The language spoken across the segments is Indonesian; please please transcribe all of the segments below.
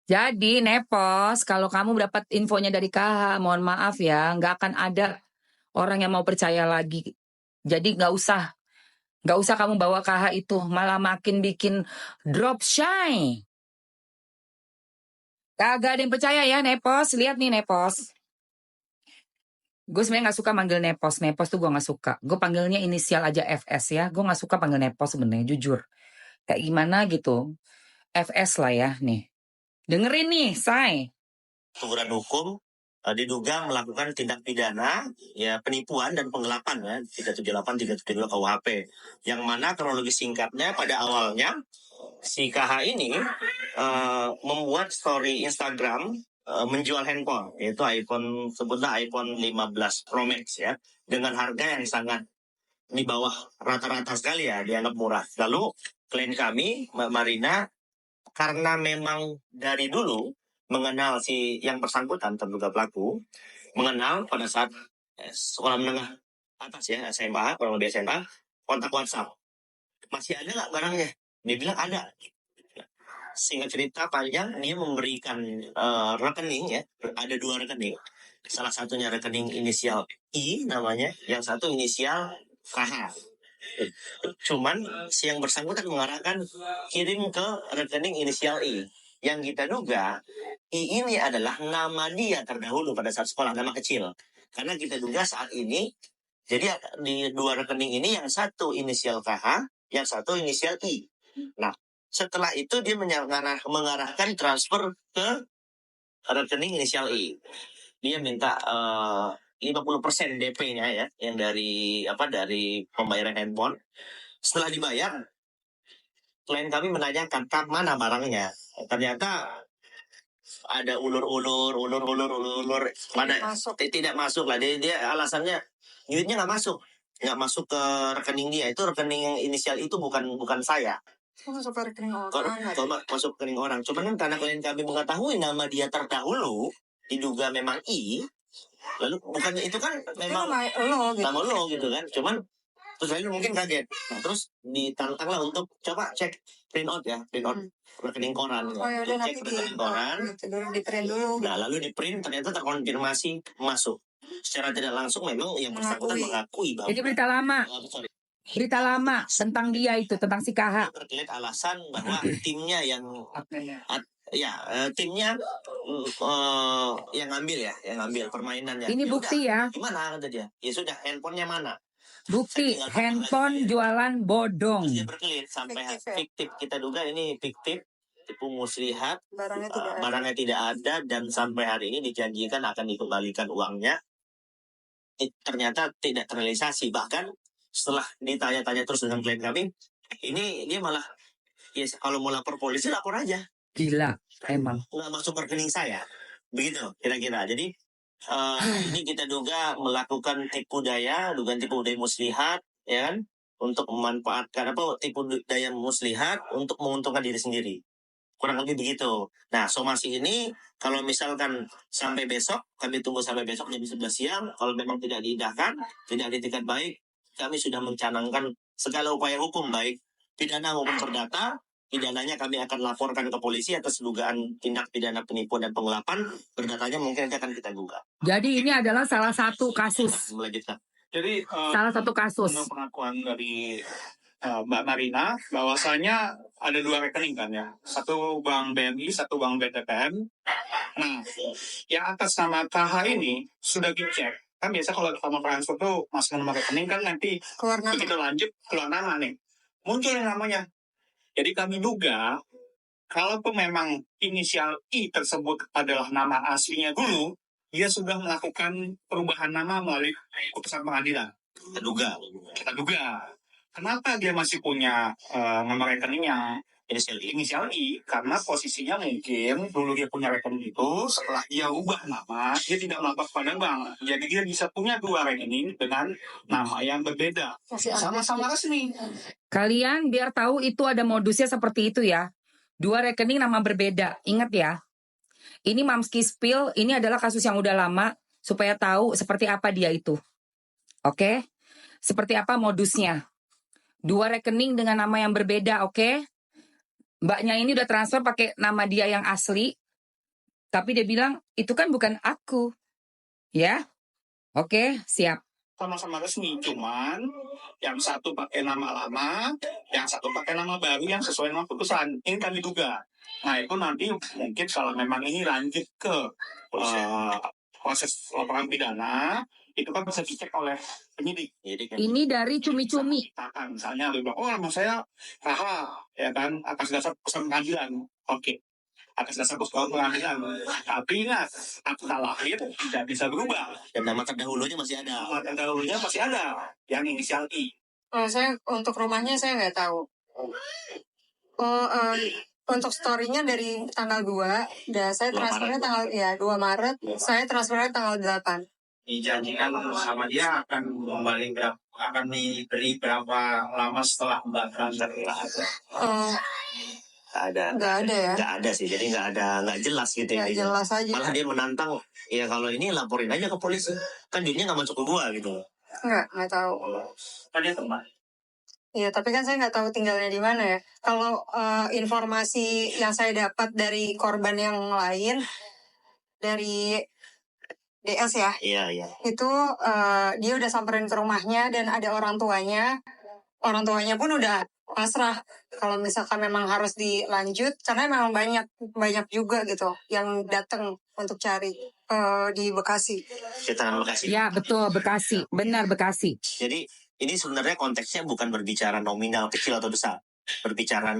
Jadi Nepos, kalau kamu dapat infonya dari KH, mohon maaf ya, nggak akan ada orang yang mau percaya lagi. Jadi nggak usah kamu bawa KH itu, malah makin bikin drop shine. Kagak ada yang percaya ya Nepos, lihat nih Nepos. Gue sebenarnya nggak suka manggil Nepos, Nepos tuh gue nggak suka. Gue panggilnya inisial aja FS ya, gue nggak suka panggil Nepos sebenarnya, jujur. Kayak gimana gitu, FS lah ya nih. Dengerin nih, Say. Aturan hukum diduga melakukan tindak pidana ya penipuan dan penggelapan ya 378 372 KUHP, yang mana kronologi singkatnya pada awalnya si KH ini membuat story Instagram menjual handphone, yaitu iPhone, sebutlah iPhone 15 Pro Max ya, dengan harga yang sangat di bawah rata-rata sekali ya, dianggap murah. Lalu klien kami Mbak Marina, karena memang dari dulu mengenal si yang bersangkutan, terduga pelaku, mengenal pada saat sekolah menengah atas ya, SMA, kurang lebih SMA, kontak WhatsApp. Masih ada nggak barangnya? Dia bilang ada. Singkat cerita panjang, dia memberikan rekening ya, ada 2 rekening. Salah satunya rekening inisial I namanya, yang satu inisial KH. Cuman si yang bersangkutan mengarahkan kirim ke rekening inisial I. Yang kita duga I ini adalah nama dia terdahulu pada saat sekolah, nama kecil. Karena kita duga saat ini, jadi di 2 rekening ini yang satu inisial KH, yang satu inisial I. Nah, setelah itu dia mengarahkan transfer ke rekening inisial I. Dia minta 50% DP-nya ya, yang dari pembayaran handphone. Setelah dibayar, klien kami menanyakan mana barangnya. Ternyata ada ulur-ulur, mana tidak masuk lah. Dia alasannya duitnya nggak masuk ke rekening dia. Itu rekening yang inisial itu bukan saya. Masuk ke rekening orang. Masuk ke rekening orang. Cuman kan karena klien kami mengetahui nama dia terdahulu, diduga memang I. Lalu bukannya itu kan memang nama lo gitu kan. Cuman terus saya mungkin kaget. Nah, terus ditantanglah untuk coba cek print out rekening koran. Cek rekening koran. Di print dulu. Nah, lalu di print ternyata terkonfirmasi masuk. Secara tidak langsung memang yang bersangkutan mengakui bahwa. Jadi berita lama. Berita lama tentang dia itu, tentang si KH. Terkait alasan bahwa timnya yang timnya yang ngambil permainannya. Ini bukti ya. Gimana kata dia? Ya sudah, handphonenya mana? Bukti handphone jualan bodong. Dia berkelit sampai fiktif. Kita duga ini fiktif, tipu muslihat, barangnya tidak ada, dan sampai hari ini dijanjikan akan dikembalikan uangnya. Ternyata tidak terrealisasi. Bahkan setelah ditanya-tanya terus dengan klien kami, ini dia malah kalau mau lapor polisi lapor aja. Gila, emang. Nggak masuk rekening saya. Begitu kira-kira. Jadi ini kita duga melakukan dugaan tipu daya muslihat, ya kan, untuk memanfaatkan tipu daya muslihat untuk menguntungkan diri sendiri. Kurang lebih begitu. Nah, somasi ini kalau misalkan sampai besok, kami tunggu sampai besok jam 11 siang. Kalau memang tidak diindahkan, tidak ditingkat baik, kami sudah mencanangkan segala upaya hukum, baik pidana maupun perdata. Pidananya kami akan laporkan ke polisi atas dugaan tindak pidana penipuan dan penggelapan. Perdatanya mungkin nanti akan kita gugat. Jadi ini adalah salah satu kasus. Melanjutkan. Jadi salah satu kasus. Menurut pengakuan dari Mbak Marina, bahwasanya ada 2 rekening kan ya, satu bank BNI, satu bank BTPM. Nah, yang atas nama KH ini sudah dicek. Kan biasa kalau kita mau transfer tuh masuk nomor rekening kan nanti begitu lanjut keluar nama nih, muncul namanya. Jadi kami duga kalaupun memang inisial I tersebut adalah nama aslinya dulu, dia sudah melakukan perubahan nama melalui putusan pengadilan. Kita duga. Kenapa dia masih punya nomor rekening yang inisial I? Karena posisinya mungkin dulu dia punya rekening itu, setelah dia ubah nama, dia tidak melapor pada bank. Jadi dia bisa punya 2 rekening dengan nama yang berbeda. Sama-sama resmi. Kalian biar tahu itu ada modusnya seperti itu ya. 2 rekening nama berbeda. Ingat ya. Ini Mamski Spill, ini adalah kasus yang udah lama. Supaya tahu seperti apa dia itu. Oke? Seperti apa modusnya. 2 rekening dengan nama yang berbeda, oke? Mbaknya ini udah transfer pakai nama dia yang asli. Tapi dia bilang, itu kan bukan aku. Ya, oke, siap. Sama-sama resmi, cuman yang satu pakai nama lama, yang satu pakai nama baru yang sesuai dengan putusan. Ini kami duga. Nah itu nanti mungkin kalau memang ini lanjut ke proses laporan pidana, itu kan bisa dicek oleh penyidik. Ini dari cumi-cumi. Misalnya dia bilang, oh nama saya Raha, ya kan, atas dasar putusan pengadilan. Oke, atas dasar putusan pengadilan. Tapi ingat, akta lahir tidak bisa berubah. Dan nama terdahulunya masih ada. Nama terdahulunya masih ada, yang inisial I. Saya untuk rumahnya saya nggak tahu. Untuk story-nya dari tanggal 2, saya transfernya tanggal 2 Maret, saya transfernya tanggal 8. Dijanjikan sama dia akan kembali akan diberi berapa lama setelah Mbak transfer? Nggak ada ya? Nggak ada sih, jadi nggak jelas gitu ya. Nggak jelas aja. Malah dia menantang, ya kalau ini laporin aja ke polisi, kan duitnya nggak masuk ke gua gitu. Nggak tahu. Kan dia teman. Iya, tapi kan saya nggak tahu tinggalnya di mana ya. Kalau informasi yang saya dapat dari korban yang lain, dari DS ya, Iya. itu dia udah samperin ke rumahnya dan ada orang tuanya. Orang tuanya pun udah pasrah kalau misalkan memang harus dilanjut, karena memang banyak juga gitu yang datang untuk cari di Bekasi. Sekitaran Bekasi. Ya, betul, Bekasi. Benar, Bekasi. Jadi ini sebenarnya konteksnya bukan berbicara nominal kecil atau besar. Berbicara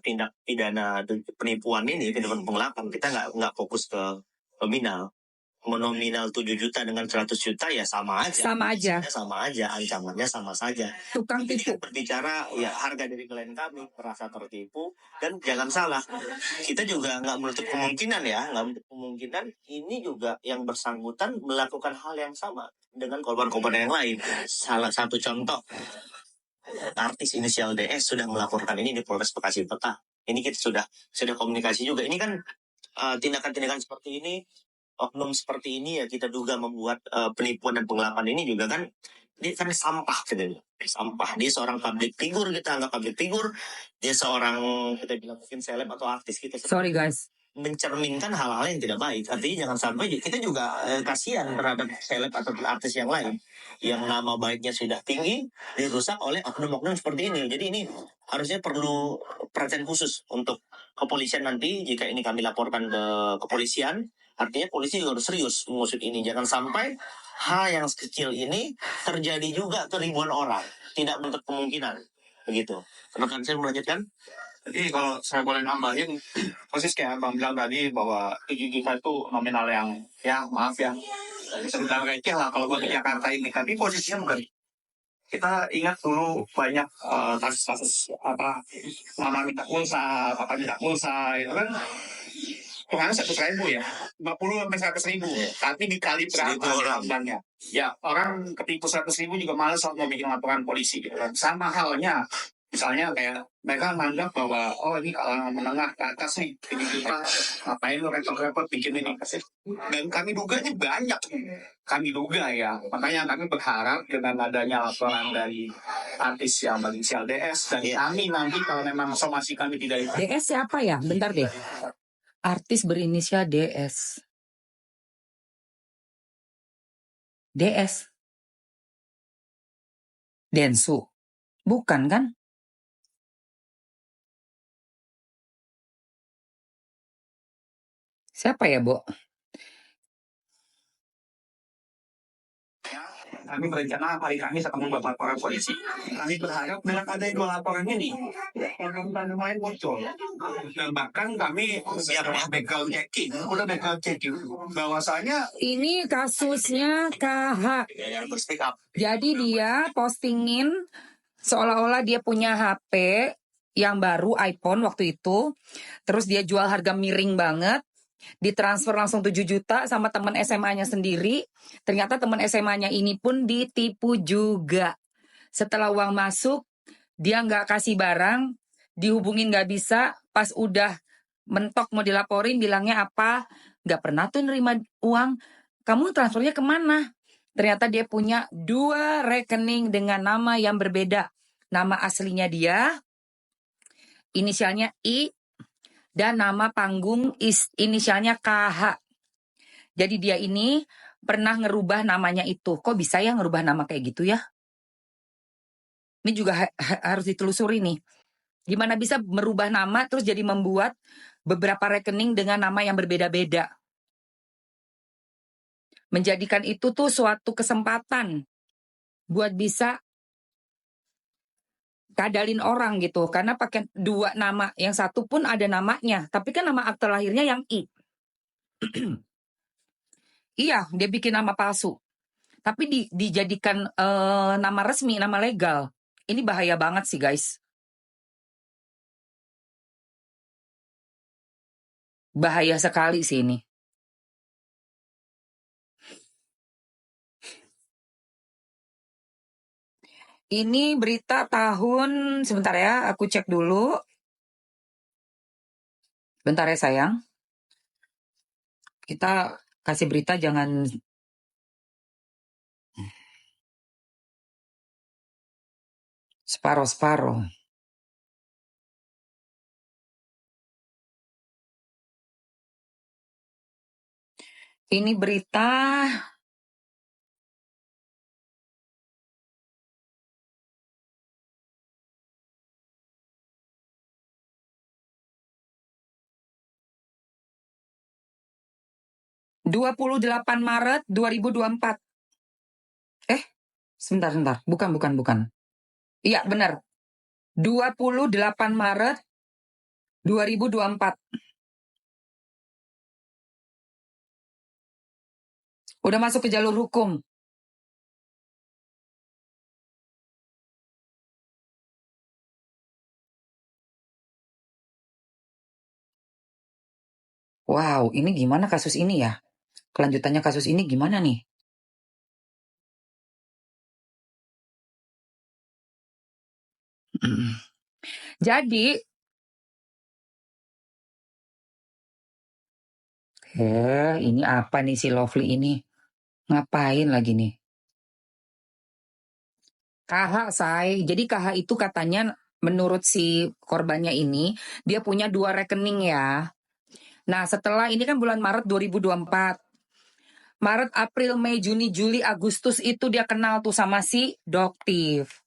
tindak pidana penipuan ini, penipuan penggelapan, kita nggak fokus ke nominal. Nominal 7 juta dengan 100 juta ya sama aja. Sama aja, ancamannya sama saja. Tukang tipu. Berbicara ya harga dari klien kami merasa tertipu, dan jangan salah, kita juga nggak menutup kemungkinan ini juga yang bersangkutan melakukan hal yang sama dengan korban-korban yang lain. Salah satu contoh, artis inisial DS sudah melaporkan ini di Polres Bekasi Kota. Ini kita sudah komunikasi juga. Ini kan tindakan-tindakan seperti ini, oknum seperti ini ya kita duga membuat penipuan dan penggelapan ini juga kan, dia kan sampah gitu. Sampah. Dia seorang public figure, kita anggap public figure. Dia seorang, kita bilang mungkin seleb atau artis, kita Sorry guys, mencerminkan hal-hal yang tidak baik. Artinya jangan sampai kita juga kasihan terhadap seleb atau artis yang lain yang nama baiknya sudah tinggi dirusak oleh oknum-oknum seperti ini. Jadi ini harusnya perlu perhatian khusus untuk kepolisian nanti. Jika ini kami laporkan ke kepolisian, artinya polisi juga harus serius mengusut ini. Jangan sampai hal yang kecil ini terjadi juga ke ribuan orang. Tidak menutup kemungkinan. Begitu. Rekan saya melanjutkan. Jadi kalau saya boleh nambahin, persis kayak Bang bilang tadi bahwa 7 juta itu nominal yang, ya maaf ya, sedang receh lah kalau buat Jakarta ini. Tapi posisinya bukan. Kita ingat dulu banyak kasus-kasus mama minta pulsa, papa minta pulsa, itu kan kurang 100.000 ya, 50 sampai 100.000. Tapi dikali berapa orangnya? Ya orang ketipu 100.000 juga malas mau bikin laporan polisi gitu kan. Sama halnya. Misalnya kayak mereka menganggap bahwa ini kalangan menengah ke atas nih, ini kita ngapain lo repot-repot bikin ini. Dan kami duganya banyak. Kami duga ya. Makanya kami berharap dengan adanya laporan dari artis yang berinisial DS dan kami nanti kalau memang somasi kami tidak DS siapa ya? Bentar deh. Artis berinisial DS. DS. Densu. Bukan kan? Siapa ya, Bo? Kami berencana hari Kamis akan membuat laporan polisi. Kami berharap dengan adanya 2 laporan ini, korban lain muncul. Dan bahkan kami udah background checking, bahwasanya ini kasusnya KH. Jadi dia postingin seolah-olah dia punya HP yang baru, iPhone waktu itu. Terus dia jual harga miring banget. Ditransfer langsung 7 juta sama teman SMA-nya sendiri. Ternyata teman SMA-nya ini pun ditipu juga. Setelah uang masuk, dia nggak kasih barang, dihubungin nggak bisa. Pas udah mentok mau dilaporin, bilangnya apa? Nggak pernah tuh nerima uang. Kamu transfernya kemana? Ternyata dia punya 2 rekening dengan nama yang berbeda. Nama aslinya dia, inisialnya I, dan nama panggung inisialnya KH. Jadi dia ini pernah ngerubah namanya itu. Kok bisa ya ngerubah nama kayak gitu ya? Ini juga harus ditelusuri nih. Gimana bisa merubah nama terus jadi membuat beberapa rekening dengan nama yang berbeda-beda. Menjadikan itu tuh suatu kesempatan buat bisa kadalin orang gitu. Karena pakai dua nama, yang satu pun ada namanya. Tapi kan nama akte lahirnya yang I. Iya, dia bikin nama palsu. Tapi dijadikan nama resmi, nama legal. Ini bahaya banget sih guys. Bahaya sekali sih ini. Ini berita tahun, sebentar ya, aku cek dulu. Bentar ya sayang. Kita kasih berita jangan separoh-separoh. Ini berita (28 Maret 2024). Sebentar. Bukan. Iya, benar. 28 Maret 2024. Udah masuk ke jalur hukum. Wow, ini gimana kasus ini ya? Kelanjutannya kasus ini gimana nih? Jadi, ini apa nih si Lovely ini? Ngapain lagi nih? KH, say. Jadi KH itu katanya menurut si korbannya ini, dia punya 2 rekening ya. Nah, setelah ini kan bulan Maret 2024. Maret, April, Mei, Juni, Juli, Agustus itu dia kenal tuh sama si Doktif.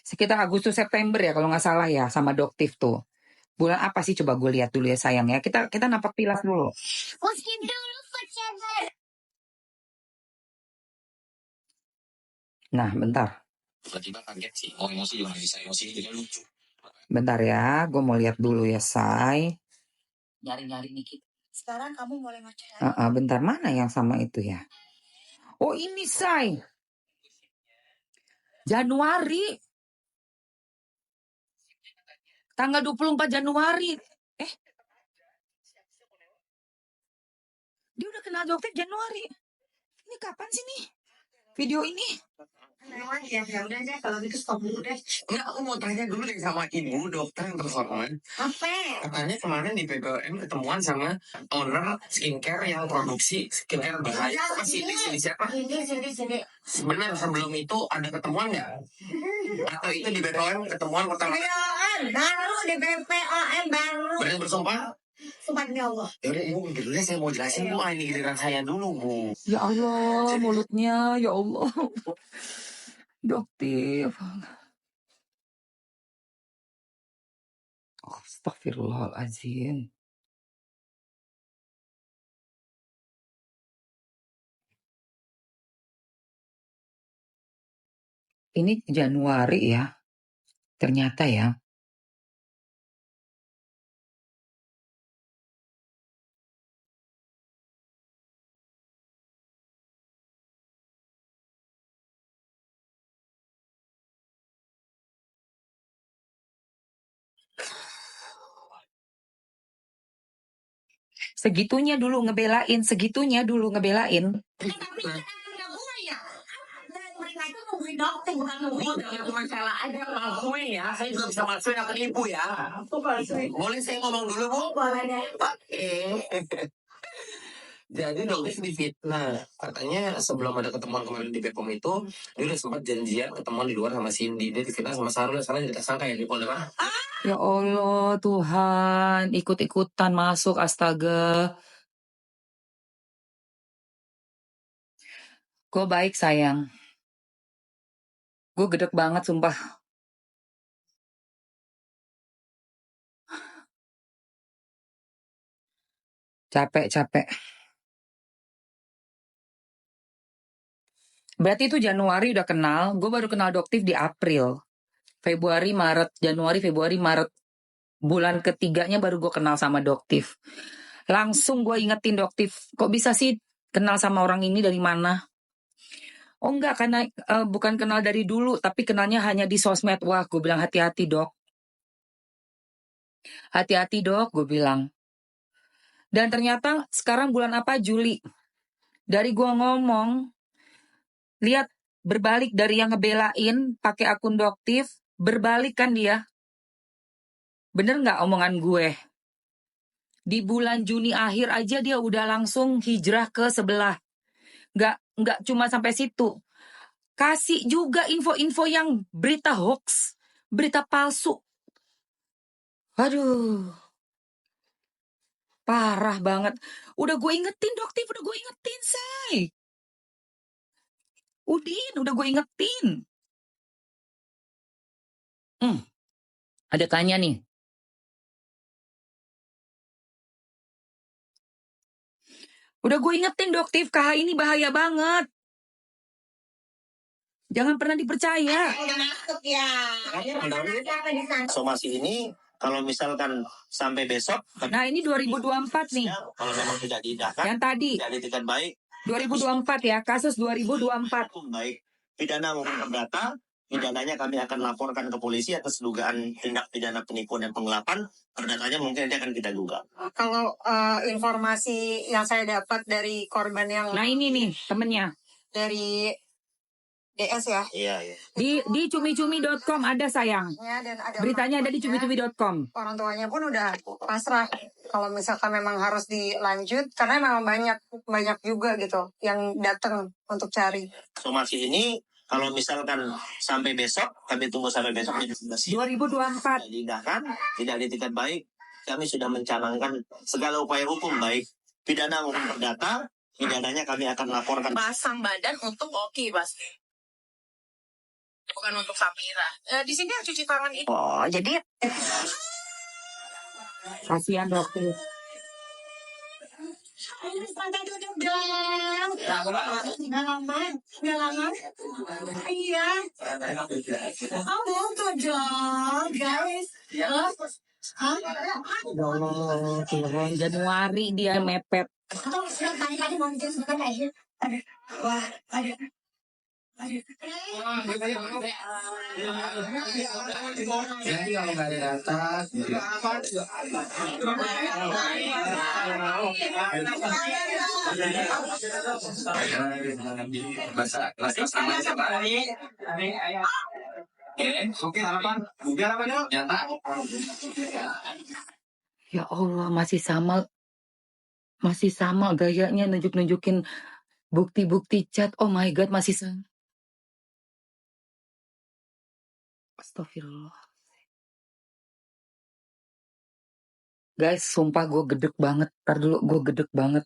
Sekitar Agustus September ya kalau nggak salah ya sama Doktif tuh. Bulan apa sih coba gue lihat dulu ya sayang ya. Kita napak pilas dulu. Nah, bentar. Tiba-tiba kaget sih. Oh, emosi juga nggak bisa. Emosi itu lucu. Bentar ya, gue mau lihat dulu ya, say. Nyari-nyari nih kita. Sekarang kamu mulai ngecek. Bentar, mana yang sama itu ya? Oh, ini, say. Januari. Tanggal 24 Januari. Dia udah kenal Dokter Januari. Ini kapan sih nih? Video ini? Ya udah deh, kalau gitu stop dulu deh. Enggak, aku mau tanya dulu deh sama ibu dokter yang terhormat. Apa? Katanya kemarin di PPOM ketemuan sama owner skincare yang produksi skincare bahaya. Masih di siapa? Sini. Benar, sebelum itu ada ketemuan nggak? Atau itu di BPOM ketemuan pertama? BPOM baru di BPOM baru. Berani bersumpah? Sumpah demi Allah. Yaudah ibu dulu deh, saya mau jelasin bu. Ini giliran saya dulu bu. Ya Allah, mulutnya, ya Allah. Doktif. Astagfirullahaladzim. Ini Januari ya. Ternyata ya. Segitunya dulu ngebelain. Dokter bukan masalah ada masukin ya. Saya juga bisa masukin akun ibu ya. Boleh saya ngomong dulu bu? Boleh deh. Oke. Jadi dokter difitnah. Katanya sebelum ada ketemuan kemarin di Bepom itu, dia udah sempat janjian ketemuan di luar sama Cindy. Dia difitnah sama Sarul, sekarang jadi tersangka ya di Polda. Ya Allah, Tuhan, ikut-ikutan masuk, astaga. Gue baik, sayang. Gue gedek banget, sumpah. Capek. Berarti itu Januari udah kenal, gue baru kenal Doktif di April. Februari, Maret, Januari, Februari, Maret. Bulan ketiganya baru gue kenal sama Doktif. Langsung gue ingetin Doktif, kok bisa sih kenal sama orang ini dari mana? Oh enggak, karena bukan kenal dari dulu, tapi kenalnya hanya di sosmed. Wah, gue bilang hati-hati dok. Hati-hati dok, gue bilang. Dan ternyata sekarang bulan apa? Juli. Dari gue ngomong, lihat berbalik dari yang ngebelain pakai akun Doktif, berbalik kan dia. Bener nggak omongan gue? Di bulan Juni akhir aja dia udah langsung hijrah ke sebelah. Nggak cuma sampai situ. Kasih juga info-info yang berita hoax, berita palsu. Aduh, parah banget. Udah gue ingetin Doktif, udah gue ingetin say. Udah gue ingetin. Ada tanya nih. Udah gue ingetin Doktif, KH ini bahaya banget. Jangan pernah dipercaya. Somasi ini kalau misalkan sampai besok, Nah ini 2024 nih. kalau memang tidak diindahkan, Yang tadi tidak ditindak baik, 2024 ya, kasus 2024. baik pidana maupun perdata, pidananya kami akan laporkan ke polisi atas dugaan tindak pidana penipuan dan penggelapan. Perdatanya mungkin nanti akan kita gugat. Kalau informasi yang saya dapat dari korban yang Nah ini nih temennya. dari DS ya. Iya. Di cumi-cumi.com ada sayang. Ya, dan ada Beritanya ada di cumi-cumi.com. orang tuanya pun udah pasrah kalau misalkan memang harus dilanjut karena memang banyak juga gitu yang datang untuk cari. Somasi ini kalau misalkan sampai besok, kami tunggu sampai besok 2024. diindahkan, tidak ditindak baik, kami sudah mencanangkan segala upaya hukum baik pidana maupun perdata. Pidananya kami akan laporkan. Pasang badan untuk Oki pasti. Bukan untuk Sapira. Di sini cuci tangan itu. Oh, jadi Kasihan Doktif. Pada duduk dong. Nggak lama. Iya. Oh, tuh dong, guys. Hah? Januari dia mepet. Tadi mau bikin sebentar aja. Wah, ada. Jadi kalau nggak ada data, Oke, harapan. Biar apa dong? Ya Allah, masih sama gayanya nunjukin bukti-bukti chat. Oh my God, masih sama. Astagfirullah. Guys, sumpah gue gedek banget. Ntar dulu, gue gedek banget.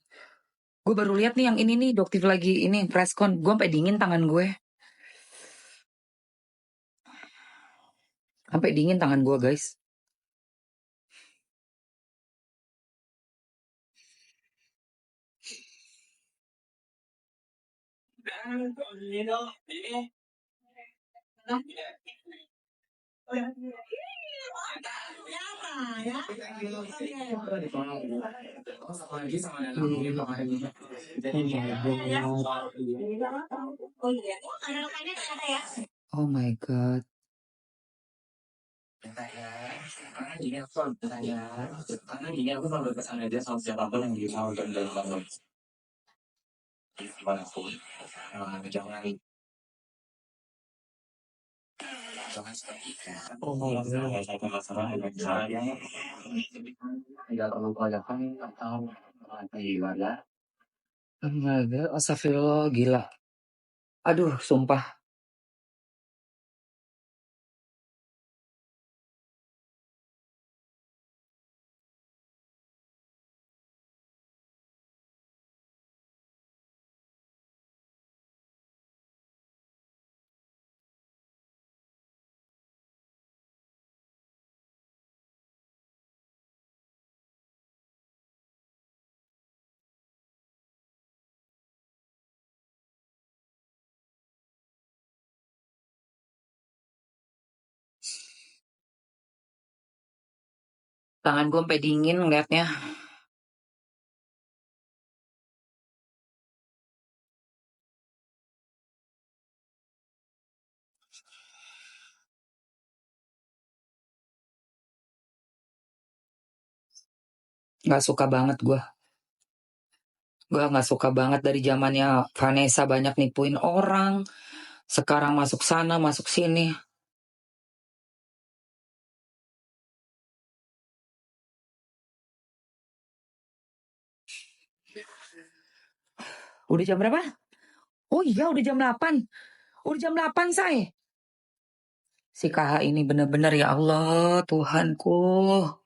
Gue baru lihat nih yang ini nih, Doktif lagi ini preskon. Gue sampai dingin tangan gue. Sampai dingin tangan gue, guys. Oh my God. Karena gini aku selalu berpesan aja sama siapapun yang bisa untuk dalam bangun dimanapun, jangan satu masalah yang tidak perlu kebanyakan atau ibadah Astagfirullah, gila. Aduh, sumpah. Tangan gue sampai dingin ngeliatnya. Gak suka banget gue. Gue gak suka banget dari zamannya Vanessa banyak nipuin orang. Sekarang masuk sana, masuk sini. Udah jam berapa? Oh iya, udah jam 8. Udah jam 8, say. Si KH ini bener-bener, ya Allah, Tuhanku.